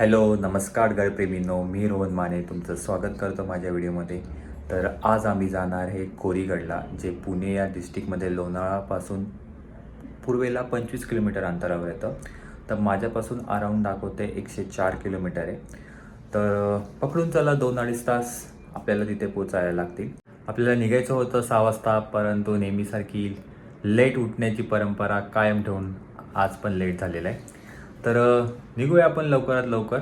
Hello नमस्कार गडप्रेमींनो, मी रोहन माने तुमचं स्वागत करतो माझ्या व्हिडिओमध्ये. तर आज आम्ही जाणार आहे कोरीगडला, जे पुणे या डिस्ट्रिक्टमध्ये लोणावळापासून पूर्वेला 25 किलोमीटर अंतरावर येतं. तर माझ्यापासून अराऊंड दाखवते 104 किलोमीटर आहे. तर पकडून चला 2-2.5 तास आपल्याला तिथे पोचायला लागतील. आपल्याला निघायचं होतं 6 वाजता, परंतु नेहमीसारखी लेट उठण्याची परंपरा कायम ठेवून आज पण लेट झालेलं आहे. तर निघूया आपण लवकरात लवकर.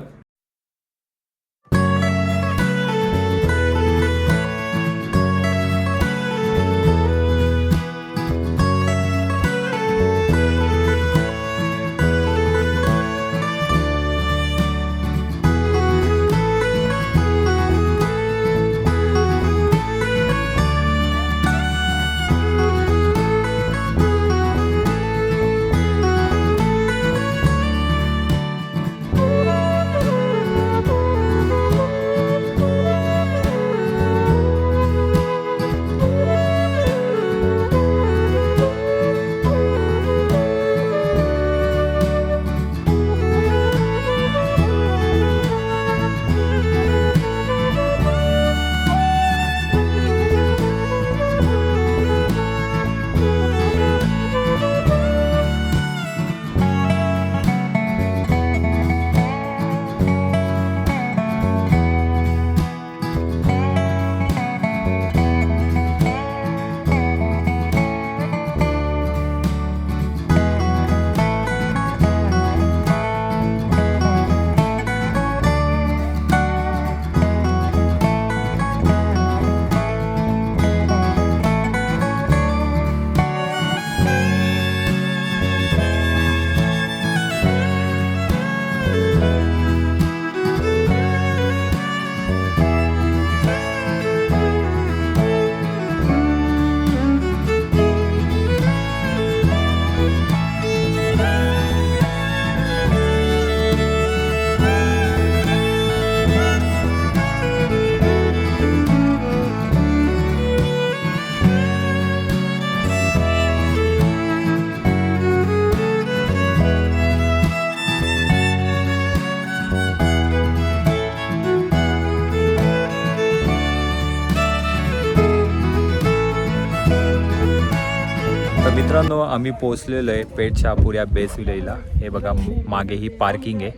तर मित्रांनो, आम्ही पोहोचलेलो आहे पेठ शहापूर या बेस विलेजला. हे बघा, मागे ही पार्किंग आहे,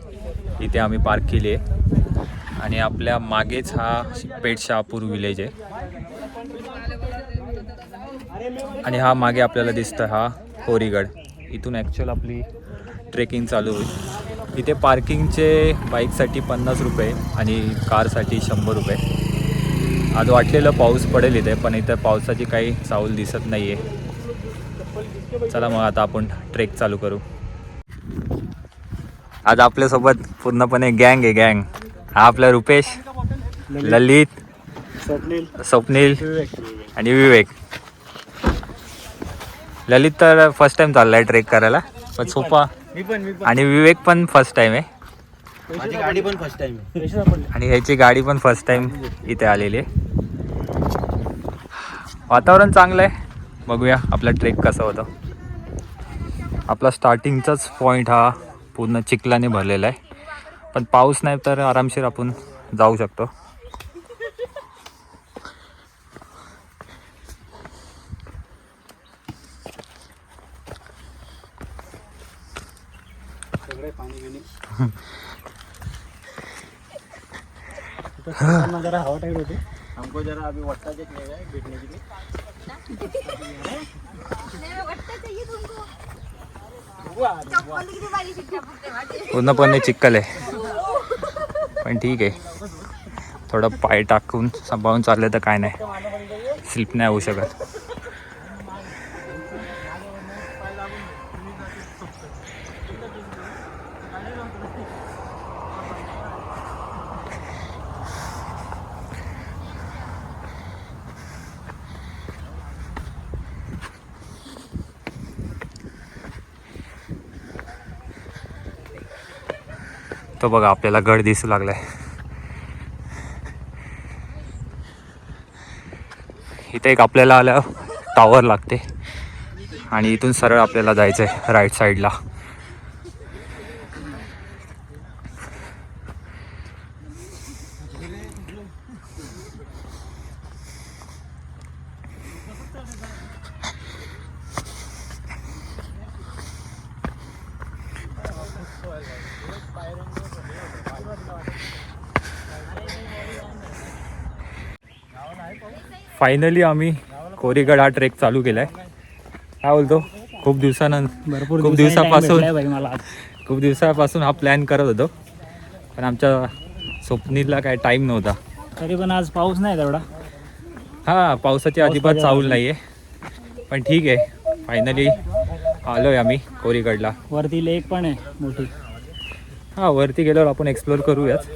इथे आम्ही पार्क केली आहे. आणि आपल्या मागेच हा पेठ शहापूर विलेज आहे. आणि हा मागे आपल्याला दिसतं हा कोरीगड. इथून ॲक्च्युअल आपली ट्रेकिंग चालू होईल. इथे पार्किंगचे बाईकसाठी 50 रुपये आणि कारसाठी 100 रुपये. आज वाटलेलं पाऊस पडेल इथे, पण इथं पावसाची काही सावल दिसत नाही आहे. चला मग आता आपण ट्रेक चालू करू. आज आपल्यासोबत पूर्णपणे गँग आहे, गँग. हा आपला रुपेश, ललित, स्वप्नील आणि विवेक. ललित तर फर्स्ट टाइम चाललाय ट्रेक करायला, पण सोपा. आणि विवेक पण फर्स्ट टाइम आहे. माझी गाडी पण फर्स्ट टाइम आहे. आणि ह्याची गाडी पण फर्स्ट टाइम इथे आलेली आहे. वातावरण चांगलं आहे, बघूया आपला ट्रेक कसा होता. आपला स्टार्टिंगचाच पॉईंट हा पूर्ण चिखलाने भरलेला आहे, पण पाऊस नाही तर आरामशीर आपण जाऊ शकतो. सगळे पाणी बिणी जरा हवा टाइट होते. हमको जरा अभी वट्टा चेक नहीं है बैठने के लिए. पूर्णपणे चिखल आहे, पण ठीक आहे. थोडं पाय टाकून सांभाळून चाललं तर काय नाही, स्लिप नाही होऊ शकत. तो बघा आपल्याला गड दिसू लागलाय. इथे एक आपल्याला आलं टावर लागते आणि इथून सरळ आपल्याला जायचं आहे राईट साईडला. फायनली आम्ही कोरीगड हा ट्रेक चालू केलाय. काय बोलतो, खूप दिवसानंतर खूप दिवसापासून हा प्लॅन करत होतो, पण आमच्या स्वप्नीला काय टाईम नव्हता. तरी पण आज पाऊस नाही तेवढा. हां, पावसाची अजिबात चाहूल नाही आहे, पण ठीक आहे. फायनली आलोय आम्ही कोरीगडला. वरती लेक पण आहे मोठी. हां, वरती गेल्यावर आपण एक्सप्लोर करूयाच.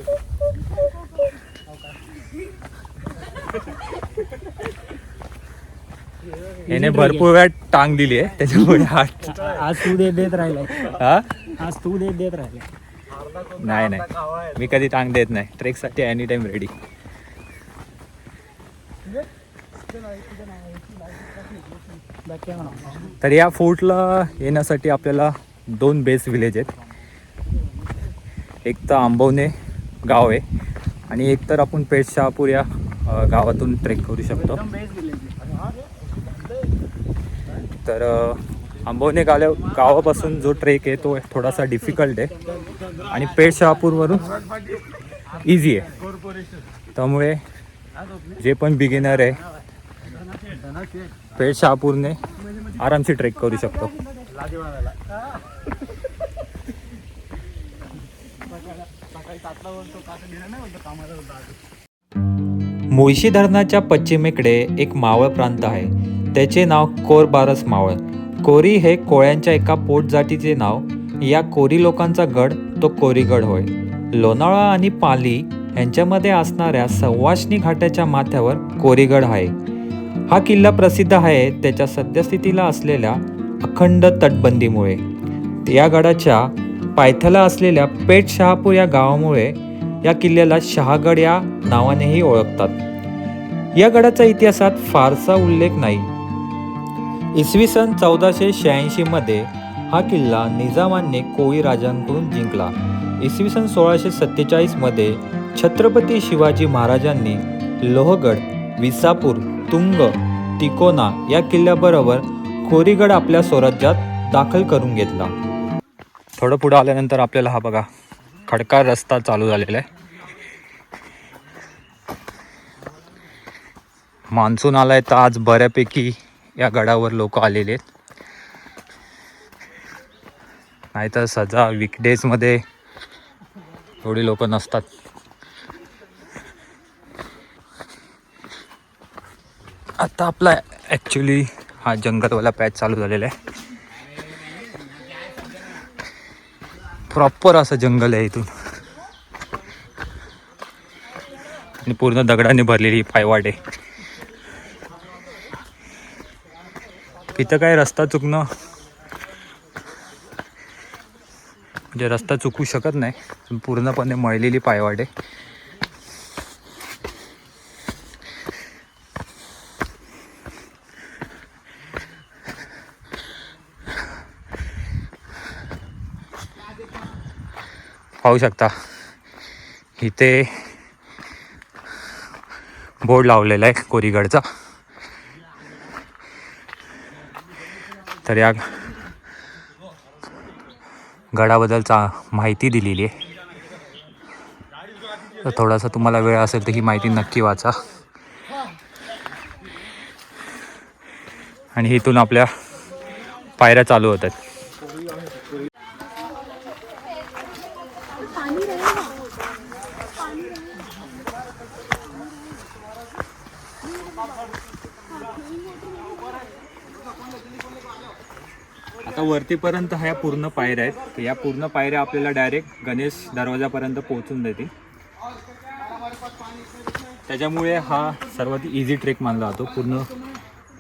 याने भरपूर वेळ टांग दिली आहे, त्याच्यामुळे आज तू देत राहिलाय. हा आज तू देत राहिलाय. नाही, मी कधी टांग देत नाही. ट्रेकसाठी एनी टाइम रेडी. तर या फोर्टला येण्यासाठी आपल्याला 2 बेस विलेज आहेत. एक तर आंबवणे गाव आहे आणि एक तर आपण पेठ शहापूर या गावातून ट्रेक करू शकतो. तर आंबवणे गावापासून जो ट्रेक आहे तो थोडासा डिफिकल्ट आहे आणि पेठ शहापूरवरून इझी आहे. त्यामुळे जे पण बिगिनर आहे पेठ शहापूरने आरामशी ट्रेक करू शकतो. मुळशी धरणाच्या पश्चिमेकडे एक मावळ प्रांत आहे. त्याचे नाव कोरबारस मावळ. कोरी हे कोळ्यांच्या एका पोटजातीचे नाव. या कोरी लोकांचा गड तो कोरीगड होय. लोणावळा आणि पाली यांच्यामध्ये असणाऱ्या सवाष्णी घाटाच्या माथ्यावर कोरीगड आहे. हा किल्ला प्रसिद्ध आहे त्याच्या सद्यस्थितीला असलेल्या अखंड तटबंदीमुळे. या गडाच्या पायथ्याला असलेल्या पेठ शहापूर या गावामुळे या किल्ल्याला शहागड या नावानेही ओळखतात. या गडाचा इतिहासात फारसा उल्लेख नाही. इसवी सन 1486 मध्ये हा किल्ला निजामाने कोळी राजांकडून जिंकला. इसवी सन 1647 मध्ये छत्रपती शिवाजी महाराजांनी लोहगड, विसापूर, तुंग, तिकोना या किल्ल्याबरोबर कोरीगड आपल्या स्वराज्यात दाखल करून घेतला. थोडं पुढं आल्यानंतर आपल्याला हा बघा खडकार रस्ता चालू झालेला आहे. मान्सून आलाय तर आज बऱ्यापैकी या गडावर लोक आलेले आहेत. नाहीतर सजा वीकडेजमध्ये एवढी लोक नसतात. आता आपला ॲक्च्युली हा जंगलवाला पॅच चालू झालेला आहे. प्रॉपर असं जंगल आहे इथून आणि पूर्ण दगडाने भरलेली पायवाट आहे. इथं काय रस्ता चुकणं म्हणजे रस्ता चुकू शकत नाही. पूर्णपणे मळलेली पायवाट आहे. पाहू शकता इथे बोर्ड लावलेला आहे कोरीगडचा. तर या गडाबद्दलचा माहिती दिलेली आहे. तर थोडासा तुम्हाला वेळ असेल तर ही माहिती नक्की वाचा. आणि इथून आपल्या पायऱ्या चालू होतात. आता वरतीपर्यंत ह्या पूर्ण पायऱ्या आहेत. या पूर्ण पायऱ्या आपल्याला डायरेक्ट गणेश दरवाजापर्यंत पोहोचून देतील. त्याच्यामुळे हा सर्वात इझी ट्रेक मानला जातो. पूर्ण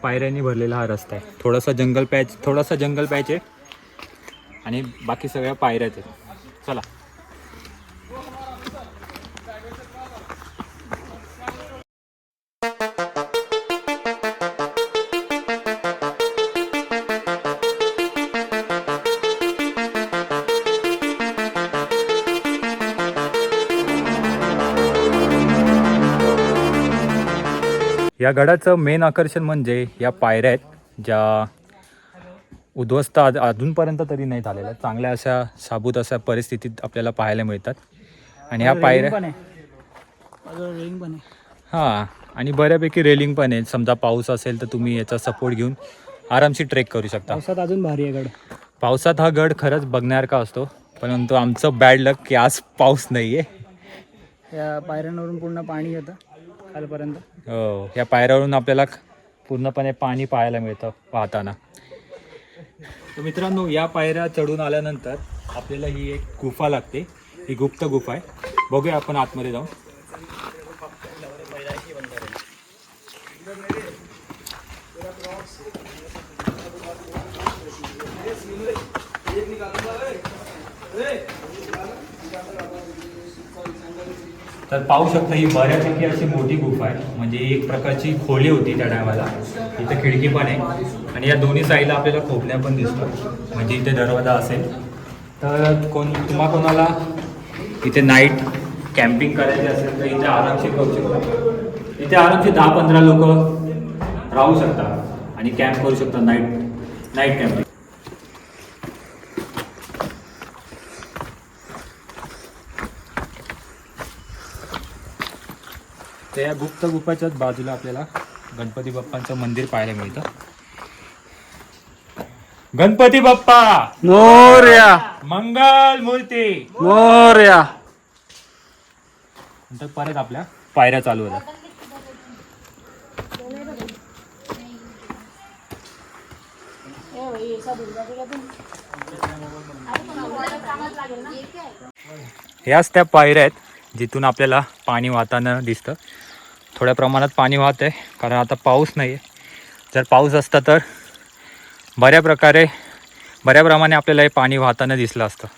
पायऱ्यांनी भरलेला हा रस्ता आहे. थोडासा जंगल पॅच आहे आणि बाकी सगळ्या पायऱ्याच आहेत. चला. या गडाचं मेन आकर्षण म्हणजे या पायऱ्या आहेत ज्या उद्ध्वस्त अजूनपर्यंत तरी नाही झालेल्या, चांगल्या अशा साबूत अशा परिस्थितीत आपल्याला पाहायला मिळतात. आणि ह्या पायऱ्या रेलिंग पण आहे. हां, आणि बऱ्यापैकी रेलिंग पण आहे. समजा पाऊस असेल तर तुम्ही याचा सपोर्ट घेऊन आरामशीर ट्रेक करू शकता. पावसात अजून भारी आहे गड. पावसात हा गड खरंच बघण्यासारखा असतो, परंतु आमचं बॅड लक की आज पाऊस नाही आहे. या पायऱ्यांवरून पूर्ण पाणी येतं खालपर्यंत. हो, या पायऱ्यावरून आपल्याला पूर्णपणे पाणी पाहायला मिळतं वाहताना. तर मित्रांनो, या पायऱ्या चढून आल्यानंतर आपल्याला ही एक गुफा लागते. ही गुप्त गुफा आहे. बघूया आपण आतमध्ये जाऊन. तर पाहू शकता ही बऱ्यापैकी अशी मोठी गुफा आहे. म्हणजे एक प्रकारची खोली होती त्या टायमाला. इथं खिडकी पण आहे आणि या दोन्ही साईडला आपल्याला खोपण्या पण दिसतात. म्हणजे इथे दरवाजा असेल तर कोणाला इथे नाईट कॅम्पिंग करायची असेल तर इथे आरामशीर करू शकता. इथे आरामशीर 10-15 लोक राहू शकतात आणि कॅम्प करू शकतात. Night camping. तर या गुप्त गुफाच्याच बाजूला आपल्याला गणपती बाप्पांचं मंदिर पाहायला मिळतं. गणपती बाप्पा मोरया मंगल मूर्ती. मोरया. नंतर परत आपल्या पायऱ्या चालू होतात. ह्याच त्या पायऱ्या आहेत जिथून आपल्याला पाणी वाहताना दिसतं. थोड्या प्रमाणात पाणी वाहत आहे कारण आता पाऊस नाही आहे. जर पाऊस असता तर बऱ्या प्रमाणे आपल्याला हे पाणी वाहताना दिसलं असतं.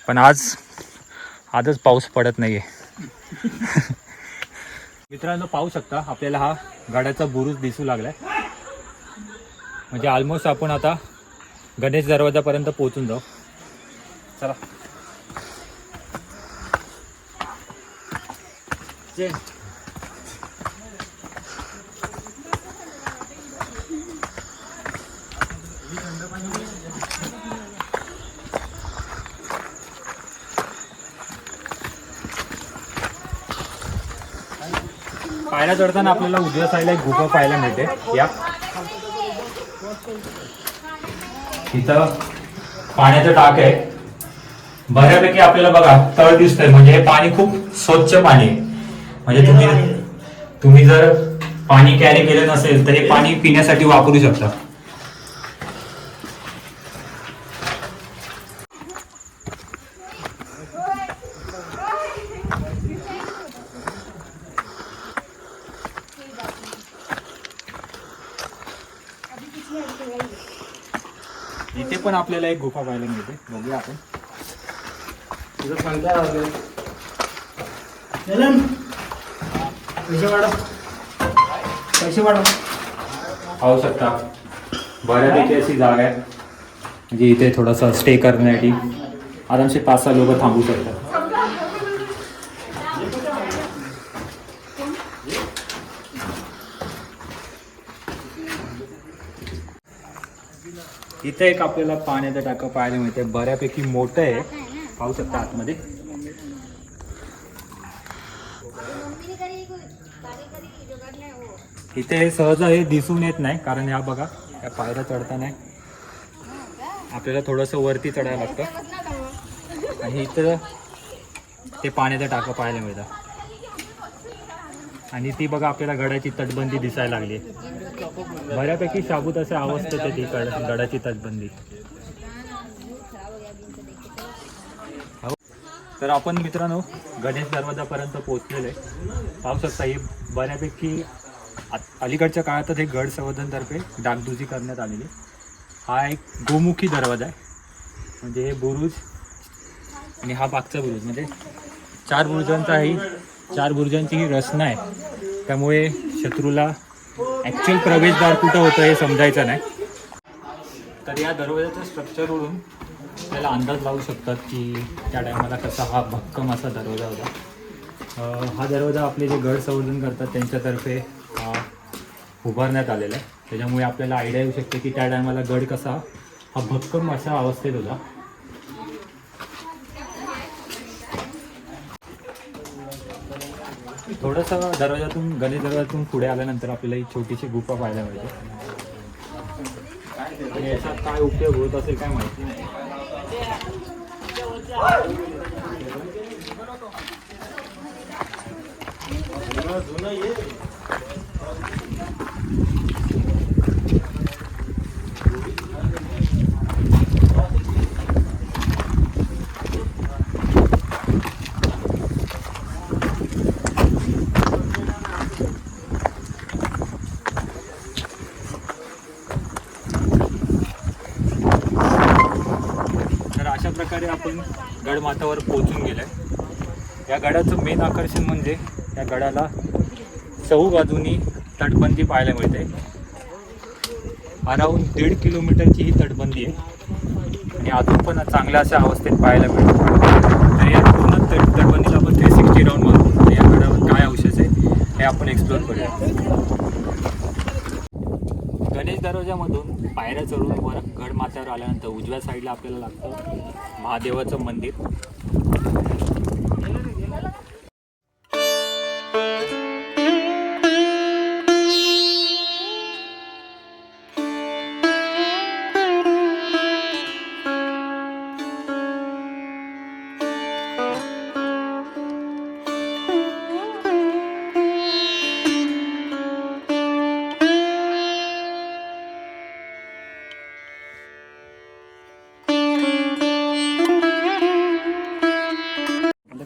पण आजच पाऊस पडत नाही आहे. मित्रांनो, पाहू शकता आपल्याला हा गडाचा बुरुज दिसू लागला आहे. म्हणजे ऑलमोस्ट आपण आता गणेश दरवाजापर्यंत पोहोचून जाऊ. चला. पायऱ्या चढताना आपल्याला उजव्या साईडला एक गुफा पाहायला मिळते. या इथं पाण्याचं टाक आहे. बऱ्यापैकी आपल्याला बघा तळ दिसतंय. म्हणजे हे पाणी खूप स्वच्छ पाणी आहे. म्हणजे तुम्ही जर पाणी कॅरी केलं नसेल तर हे पाणी पिण्यासाठी वापरू शकता. इथे पण आपल्याला एक गुफा पाहायला मिळते. बघूया आपण. पैसे वाढव. पाहू शकता बऱ्यापैकी अशी जागा आहे. म्हणजे इथे थोडासा स्टे करण्यासाठी आरामशी 5-6 लोक थांबू शकतात. इथे एक आपल्याला पाण्याचं टाकं पाहायला मिळते. बऱ्यापैकी मोठं आहे. पाहू शकता आतमध्ये. इथे सहज हे दिसून येत नाही कारण ह्या बघा या पायऱ्या चढताना आपल्याला थोडंसं वरती चढायला लागतं. आणि इथं ते पाण्याचं टाकं पाहायला मिळतं. आणि ती बघा आपल्याला गडाची तटबंदी दिसायला लागली. बऱ्यापैकी शाबूत असे अवस्थेत आहे ती गडाची तटबंदी. तर आपण मित्रांनो गणेश दरवाजापर्यंत पोहोचलेलो आहे. पाहू शकता ही बऱ्यापैकी अलीकडच्या काळातच हे गड संवर्धनतर्फे डागडुजी करण्यात आलेली. हा एक गोमुखी दरवाजा आहे. म्हणजे हे बुरुज आणि हा मागचा बुरुज म्हणजे 4 बुरुजांची ही रचना आहे. त्यामुळे शत्रूला ॲक्च्युअल प्रवेशद्वार कुठं होतं हे समजायचं नाही. तर या दरवाजाचं स्ट्रक्चरवरून त्याला अंदाज लावू शकतात की त्या टायमाला कसा हा भक्कम असा दरवाजा होता. हा दरवाजा आपले जे गड संवर्धन करतात त्यांच्यातर्फे उभारण्यात आलेला आहे. त्याच्यामुळे आपल्याला आयडिया येऊ शकते की त्या टायमाला गड कसा हा भक्कम अशा अवस्थेत होता. थोडंसं गणेश दरवाजातून पुढे आल्यानंतर आपल्याला ही छोटीशी गुफा पाहायला मिळते. आणि याचा काय उपयोग होत असेल काय माहिती नाही. तर अशा प्रकारे आपण गडमाथ्यावर पोहोचून गेलोय. या गडाचं मेन आकर्षण म्हणजे या गडाला चहू बाजूनी तटबंदी पाहायला मिळते. अराऊंड 1.5 किलोमीटरची ही तटबंदी आहे आणि अजून पण चांगल्या अशा अवस्थेत पाहायला मिळते. तर या पूर्ण तटबंदीला आपण 360 राऊंड मारू आणि या गडावर काय अवशेष आहे हे आपण एक्सप्लोर करूया. गणेश दरवाजामधून पायऱ्या चढून वर गडमाथ्यावर आल्यानंतर उजव्या साईडला आपल्याला लागतं महादेवाचं मंदिर.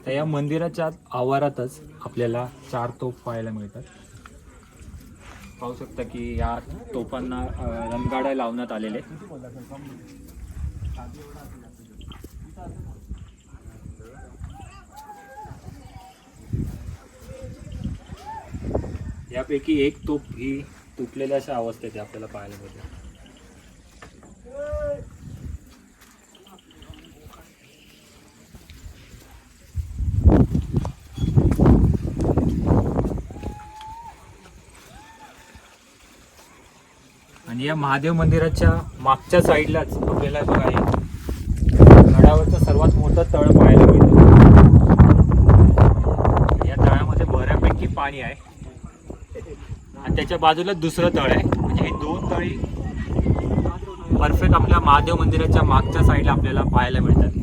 तर या मंदिराच्या आवारातच आपल्याला 4 तोफ पाहायला मिळतात. पाहू शकता की या तोफांना रणगाड्या लावण्यात आलेले. यापैकी एक तोफ ही तुटलेल्या अशा अवस्थेत आपल्याला पाहायला मिळते. आणि या महादेव मंदिराच्या मागच्या साईडलाच आपल्याला बघा गडावरचं सर्वात मोठं तळ पाहायला मिळतं. या तळामध्ये बऱ्यापैकी पाणी आहे आणि त्याच्या बाजूला दुसरं तळ आहे. म्हणजे हे 2 तळी परफेक्ट आपल्या महादेव मंदिराच्या मागच्या साईडला आपल्याला पाहायला मिळतात.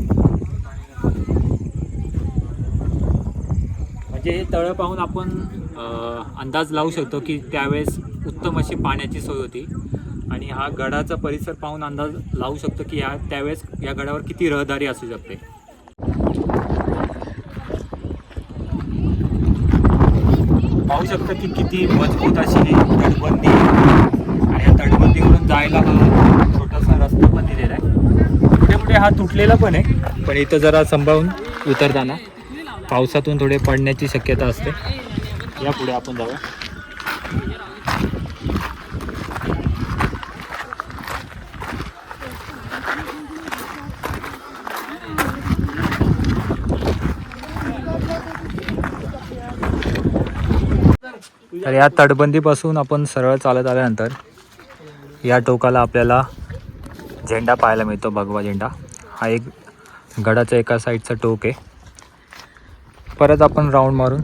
म्हणजे हे तळं पाहून आपण अंदाज लावू शकतो की त्यावेळेस उत्तम अशी पाण्याची सोय होती. आणि हा गडाचा परिसर पाहून अंदाज लावू शकतो की त्यावेळेस या गडावर किती रहदारी असू शकते. पाहू शकतो की किती मजबूत अशी तटबंदी आणि या तटबंदीवरून जायला हा छोटासा रस्ता पण दिलेला आहे. कुठे कुठे हा तुटलेला पण आहे, पण इथं जरा सांभाळून उतरताना पावसातून थोडे पडण्याची शक्यता असते. या पुढे आपण जाऊया. तर या तटबंदीपासून आपण सरळ चालत आल्यानंतर या टोकाला आपल्याला झेंडा पाहायला मिळतो, भगवा झेंडा. हा एक गडाच्या एका साईडचा टोक आहे. परत आपण राऊंड मारून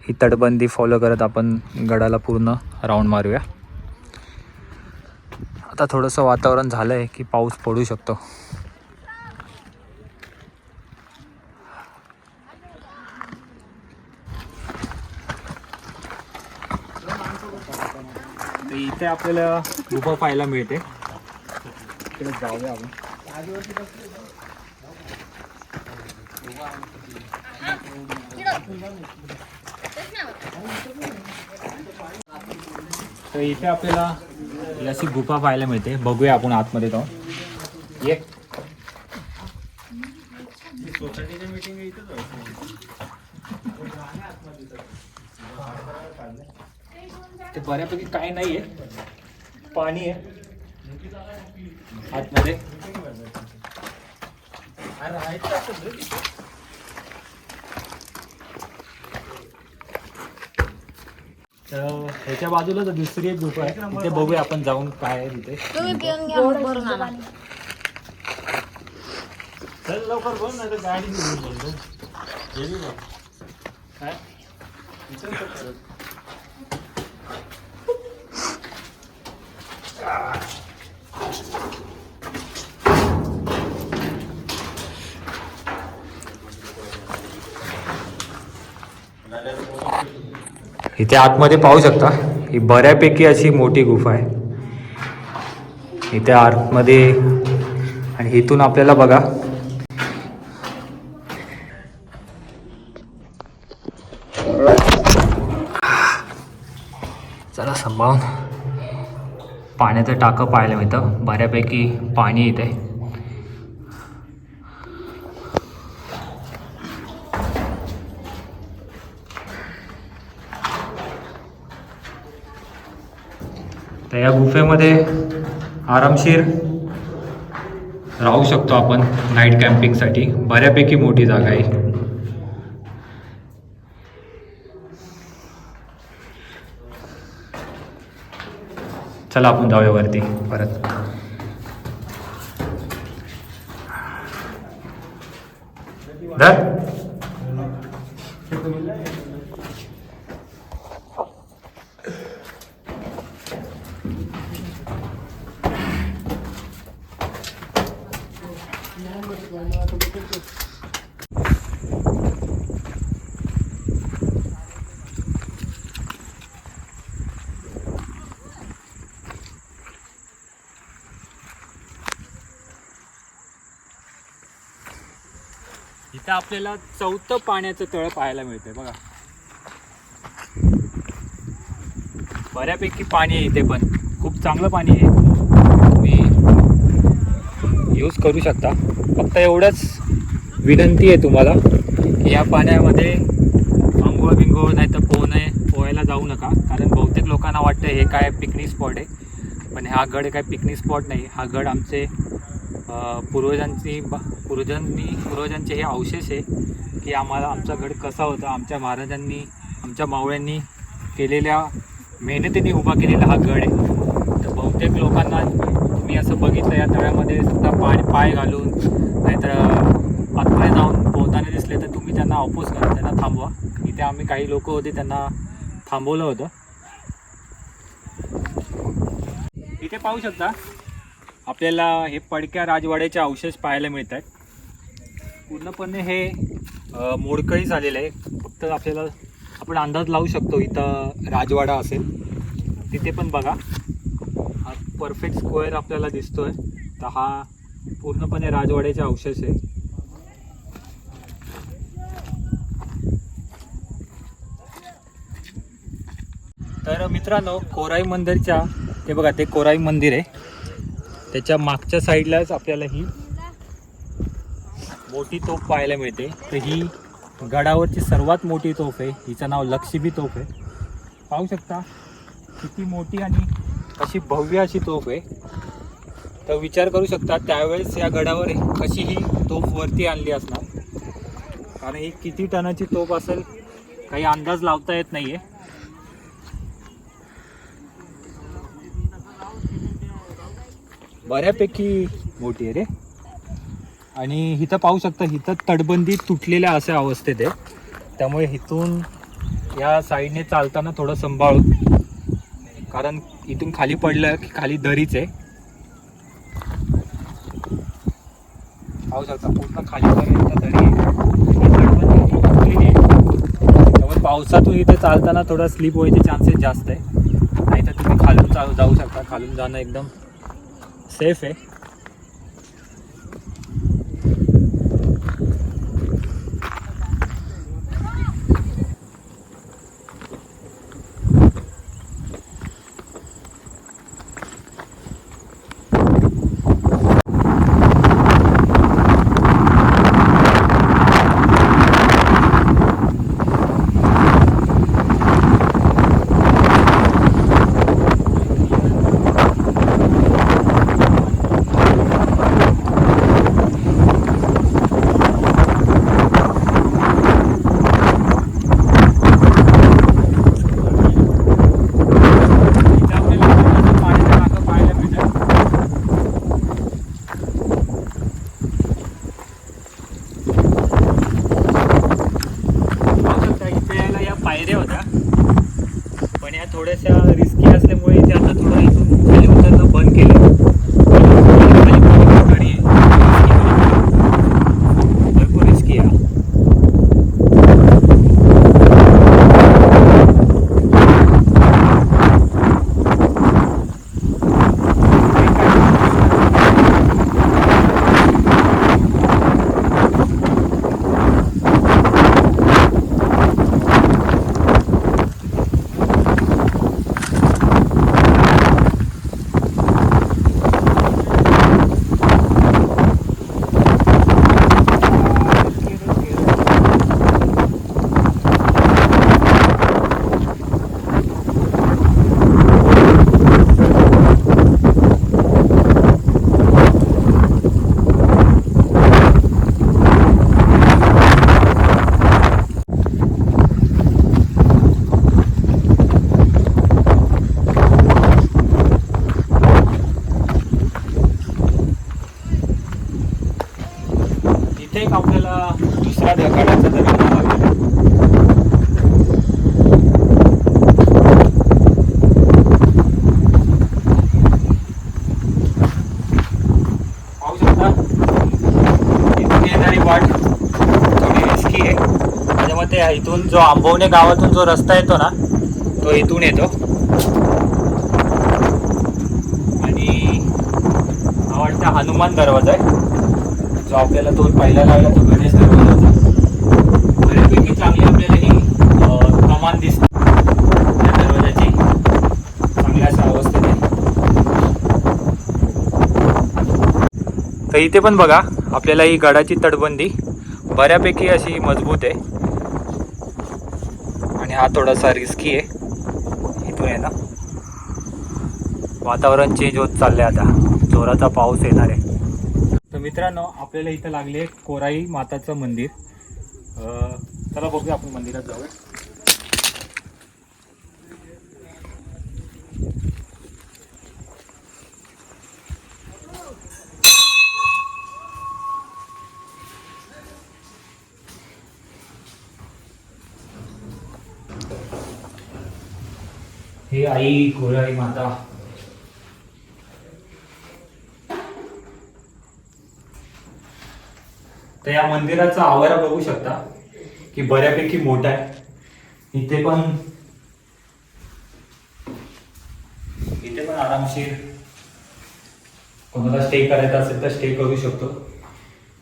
ही तटबंदी फॉलो करत आपण गडाला पूर्ण राऊंड मारूया. आता थोडंसं वातावरण झालं आहे की पाऊस पडू शकतो. इथे आपल्याला गुफा पाहायला मिळते. इकडे जाऊया आपण. तर इथे आपल्याला अशी गुफा पाहायला मिळते. बघूया आपण आतमध्ये जाऊन. ये सोसायटीच्या मीटिंग इथेच ते बऱ्यापैकी काही नाही आहे, पाणी आहे आतमध्ये. तर ह्याच्या बाजूला तर दुसरी एक गुफा आहे, तिथे बघूया आपण जाऊन काय आहे तिथे. तुम्ही पिऊन घ्या मग भरून आणा. चल लवकर बोल ना, तर गाडी घेऊन बोलतो. गेली बघ. काय? इथे आतमध्ये पाहू शकता, ही बऱ्यापैकी अशी मोठी गुफा आहे इथे आतमध्ये. आणि इथून आपल्याला बघा चला सांभाळून पाण्याचं टाकं पाहायला मिळतं, बऱ्यापैकी पाणी इथे. तर या गुफेमध्ये आरामशीर राहू शकतो आपण नाईट कॅम्पिंगसाठी. बऱ्यापैकी मोठी जागा आहे. चला आपण जाऊया वरती परत. धर. इथं आपल्याला चौथं पाण्याचं तळ पाहायला मिळतंय बघा. बऱ्यापैकी पाणी आहे इथे, पण खूप चांगलं पाणी आहे, तुम्ही यूज करू शकता. फक्त एवढंच विनंती आहे तुम्हाला की या पाण्यामध्ये आंघोळ बिंघोळ नाही तर पोहायला जाऊ नका. कारण बहुतेक लोकांना वाटतं हे काय पिकनिक स्पॉट आहे, पण हा गड काय पिकनिक स्पॉट नाही. हा गड आमचे पूर्वजांचे हे अवशेष आहे की आमचा गड कसा होता, आमच्या महाराजांनी, आमच्या मावळ्यांनी केलेल्या मेहनतीने उभा केलेला हा गड आहे. तर बहुतेक लोकांना मी असं बघितलं या तळ्यामध्ये सुद्धा पाय घालून नाहीतर आतमध्ये जाऊन पोहताना दिसले तर तुम्ही त्यांना अपोज करा, त्यांना थांबवा. इथे आम्ही काही लोक होते त्यांना थांबवलं होतं. इथे पाहू शकता आपल्याला हे पडक्या राजवाड्याचे अवशेष पाहायला मिळत आहेत. पूर्णपणे हे मोडकळी झालेलं आहे. फक्त आपल्याला आपण अंदाज लावू शकतो इथं राजवाडा असेल. तिथे पण बघा हा परफेक्ट स्क्वेअर आपल्याला दिसतोय, तर हा पूर्णपणे राजवाड्याचे अवशेष आहे. तर मित्रांनो, कोराई मंदिरच्या ते बघा, ते कोराई मंदिर आहे, त्याच्या मागच्या साईडलाच आपल्याला ही मोठी तोफ पाहायला मिळते. तर ही गडावरची सर्वात मोठी तोफ आहे. हिचं नाव लक्षबी तोफ आहे. पाहू शकता किती मोठी आणि अशी भव्य अशी तोफ आहे. तर विचार करू शकता त्यावेळेस या गडावर कशी ही तोफ वरती आणली असणार, कारण ही किती टनाची तोफ असेल काही अंदाज लावता येत नाही आहे. बऱ्यापैकी मोठी आहे रे. आणि इथं पाहू शकता, इथं तटबंदी तुटलेल्या अशा अवस्थेत आहे. त्यामुळे इथून या साईडने चालताना थोडं सांभाळून, कारण इथून खाली पडलं की खाली दरीच आहे. पाहू शकता पूर्ण खालीपर्यंत दरी आहे. तटबंदी तुटलेली आहे, त्यामुळे पावसातून इथे चालताना थोडं स्लिप व्हायचे चान्सेस जास्त आहे. नाहीतर तुम्ही खालून जाऊ शकता. खालून जाणं एकदम सेफ आहे. थोड्याशा रिस्की असल्यामुळे इथे आता थोडं इथून खाली उतरणं बंद केलं. खाली भरपूर रिस्की आहे. इथे एक आपल्याला दुसरा दगडाचा दरवाजा लागला. पाहू शकता इथून येणारी वाट थोडी रिस्की आहे. माझ्या मते इथून जो आंबवणे गावातून जो रस्ता येतो ना तो इथून येतो आणि हा वाटतं हनुमान दरवाजा आहे. जो आपल्याला तो पहिला लागला तो गणेश दरवाजा होता. बऱ्यापैकी चांगली आपल्याला ही कमान दिसते त्या दरवाजाची, चांगल्या अशा अवस्थेत आहे. तर इथे पण बघा आपल्याला ही गडाची तटबंदी बऱ्यापैकी अशी मजबूत आहे आणि हा थोडासा रिस्की आहे. इथून आहे ना वातावरण चेंज होत चालले, आता जोराचा पाऊस येणार आहे. तर मित्रांनो आपल्याला इथं लागले कोराई माताचं मंदिर. चला बघूया आपण मंदिरात जाऊया. हे आई कोराई माता. तर या मंदिराचा आवारा बघू शकता की बऱ्यापैकी मोठा आहे. इथे पण आरामशीर कोणाला स्टे करायचा असेल तर स्टे करू शकतो.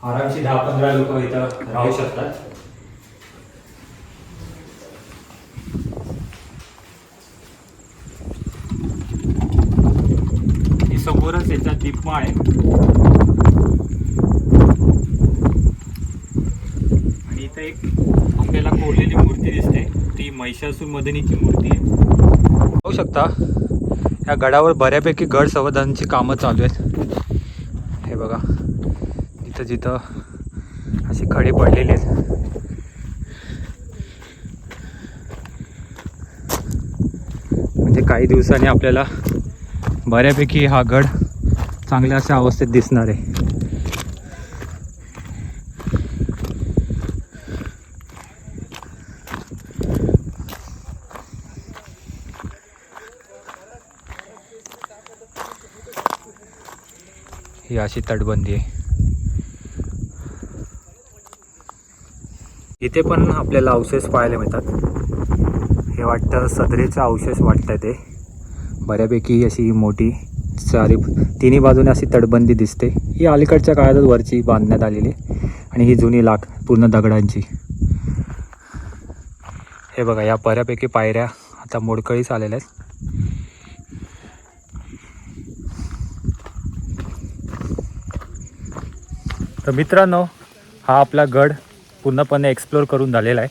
आरामशीर 10-15 लोक इथं राहू शकतात. ही समोरच याचा दीपमाळ आहे आणि इथं एक आपल्याला कोरलेली मूर्ती दिसते. ती महिषासूर मर्दिनीची मूर्ती आहे. पाहू शकता या गडावर बऱ्यापैकी गड संवर्धनाची कामं चालू आहेत. हे बघा जिथं जिथं असे खडे पडलेले आहेत. म्हणजे काही दिवसांनी आपल्याला बऱ्यापैकी हा गड चांगल्या अशा अवस्थेत दिसणार आहे. ही अशी तटबंदी आहे. इथे पण आपल्याला अवशेष पाहायला मिळतात. हे वाटतं सदरेचे अवशेष वाटतं ते. बऱ्यापैकी अशी मोठी तिन्ही बाजूने अशी तटबंदी दिसते. ही अलीकडच्या काळातच वरची बांधण्यात आलेली आणि ही जुनी लाट पूर्ण दगडांची. हे बघा या बऱ्यापैकी पायऱ्या आता मोडकळीस आलेल्या आहेत. तर मित्रांनो हा आपला गड पूर्णपणे एक्सप्लोर करून झालेला आहे.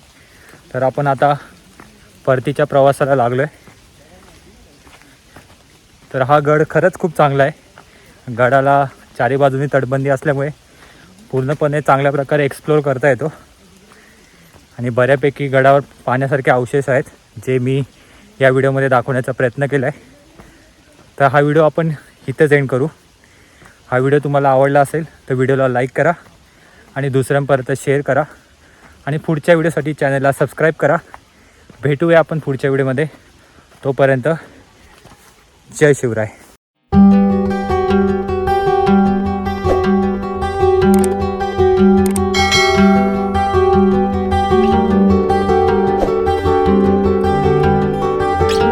तर आपण आता परतीच्या प्रवासाला लागलो आहे. तर हा गड खरंच खूप चांगला आहे. गडाला चारी बाजूनी तटबंदी असल्यामुळे पूर्णपणे चांगल्या प्रकारे एक्सप्लोर करता येतो आणि बऱ्यापैकी गडावर पाहण्यासारखे अवशेष आहेत जे मी या व्हिडिओमध्ये दाखवण्याचा प्रयत्न केला आहे. तर हा व्हिडिओ आपण इथेच एंड करू. हा व्हिडिओ तुम्हाला आवडला असेल तर व्हिडिओला लाईक करा आणि दुसऱ्यांपर्यंत शेअर करा आणि पुढच्या व्हिडिओसाठी चॅनलला सबस्क्राईब करा. भेटूया आपण पुढच्या व्हिडिओमध्ये. तोपर्यंत जय शिवराय.